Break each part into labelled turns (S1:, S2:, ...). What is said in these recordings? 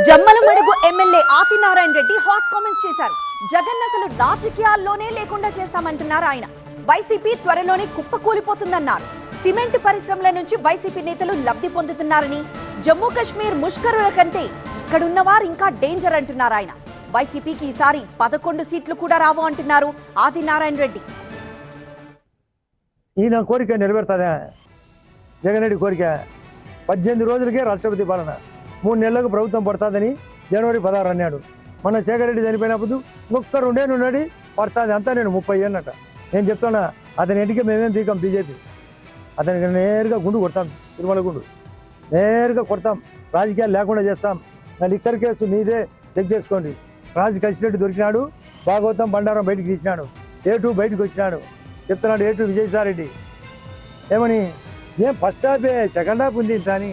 S1: Jammalamadugu MLA Adinarayana Reddy hot comments చేశారు. జగన్ అసలు రాజకీయాల్లోనే లేకుండా చేస్తామంటున్నారు ఆయన. వైసీపీ త్వరలోనే కుప్పకూలిపోతుందన్నారు. సిమెంట్ పరిశ్రమల నుంచి వైసీపీ నేతలు లబ్ధి పొందుతున్నారని, జమ్మూ కాశ్మీర్ ముష్కరుల కంటే ఇక్కడున్న వారు ఇంకా డేంజర్ అంటున్నారు ఆయన. వైసీపీకి ఈసారి 11 సీట్లు కూడా రావు అంటున్నారు ఆదినారాయణ రెడ్డి.
S2: ఈయన కోరిక నెరవేరుతుందా? జగన్ రెడ్డి కోరిక 18 రోజులకే రాష్ట్రపతి పాలన, 3 నెలలకు ప్రభుత్వం పడుతుందని జనవరి 16 అన్నాడు. మన శేఖర్ రెడ్డి చనిపోయినప్పుడు ఒక్క 2 ఏళ్ళు ఉన్నాడు పడుతుంది అంతా. నేను 30 ఏళ్ళట నేను చెప్తున్నా. అతని ఇంటికి మేమేం దిగాం బీజేపీ. అతనికి నేరుగా గుండు కొడతాం, తిరుమల గుండు నేరుగా కొడతాం. రాజకీయాలు లేకుండా చేస్తాం. నా లిక్కర్ కేసు మీదే చెక్ చేసుకోండి. రాజు కసిరెడ్డి దొరికినాడు, భాగవతం బండారం బయటకు తీసినాడు, A2 బయటకు వచ్చినాడు. చెప్తున్నాడు A2 విజయసాయిరెడ్డి ఏమని, ఏం ఫస్ట్ హాఫే సెకండ్ హాఫ్ ఉంది కానీ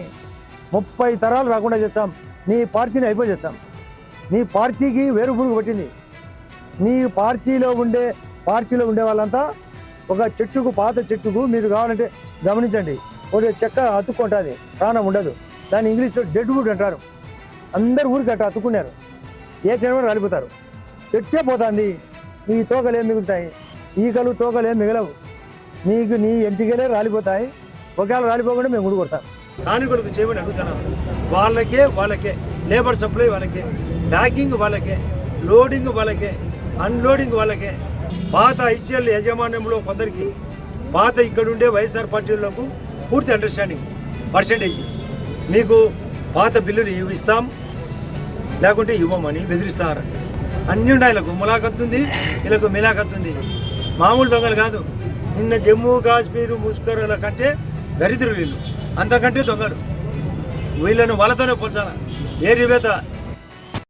S2: 30 తరాలు రాకుండా చేస్తాం. నీ పార్టీని అయిపోయి చేస్తాం. నీ పార్టీకి వేరు పురుగు పట్టింది. నీ పార్టీలో ఉండే వాళ్ళంతా ఒక చెట్టుకు, పాత చెట్టుకు మీరు కావాలంటే గమనించండి, ఒక చెక్క అతుక్కుంటుంది, ప్రాణం ఉండదు. దాన్ని ఇంగ్లీష్లో డెడ్ వుడ్ అంటారు. అందరు ఊరికి అట్లా అతుక్కున్నారు. ఏ క్షణం రాలిపోతారు. చెట్టే పోతుంది. నీ తోకలేం మిగులుతాయి, ఈకలు తోకలేం మిగలవు. నీకు నీ ఎంటికలే రాలిపోతాయి. ఒకవేళ రాలిపోకుండా మేము గుడి కొడతాం. స్థానికులకు చేయమని అడుగుతున్నాం. వాళ్ళకే లేబర్ సప్లై వాళ్ళకే, ప్యాకింగ్ వాళ్ళకే, లోడింగ్ వాళ్ళకే, అన్లోడింగ్ వాళ్ళకే. పాత ఐసీఎల్ యాజమాన్యంలో కొందరికి, పాత ఇక్కడుండే వైఎస్ఆర్ పార్టీలకు పూర్తి అండర్స్టాండింగ్ పర్సెంటేజ్. మీకు పాత బిల్లులు ఇస్తాం లేకుంటే ఇవ్వమని బెదిరిస్తారు. అన్ని ఉన్నాయి. వీళ్ళకు ములాఖత్తు ఉంది, వీళ్ళకు మిలాఖత్తు ఉంది. మామూలు దొంగలు కాదు. నిన్న జమ్మూ కాశ్మీర్ ముష్కరుల కంటే దరిద్రులు వీళ్ళు, అంతకంటే దొంగలు. వీళ్ళను వాళ్ళతోనే పోల్చాల. ఏ రివేత